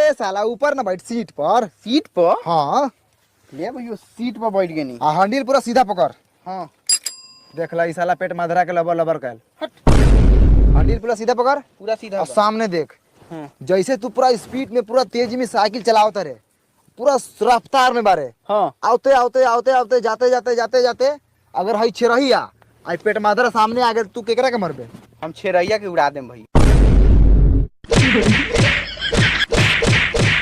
अरे साला ऊपर ना बैठ सीट पर। सीट पर हाँ ले भैया सीट पर बैठ गनी। हैंडल पूरा सीधा पकड़। हाँ देख ला ई साला पेट मधरा के लबर लबर कैल। हैंडल पूरा सीधा पकड़ पूरा सीधा और बा। सामने देख। हाँ जैसे तू पूरा स्पीड में पूरा तेजी में साइकिल चलावत रे, पूरा रफ्तार में बारे। हाँ आते आते आते आते जाते जाते जाते जाते अगर हई छेरहिया आई पेट मादरा सामने आ गए तू केकरा के मरबे? हम छेरैया के उड़ा देम भाई।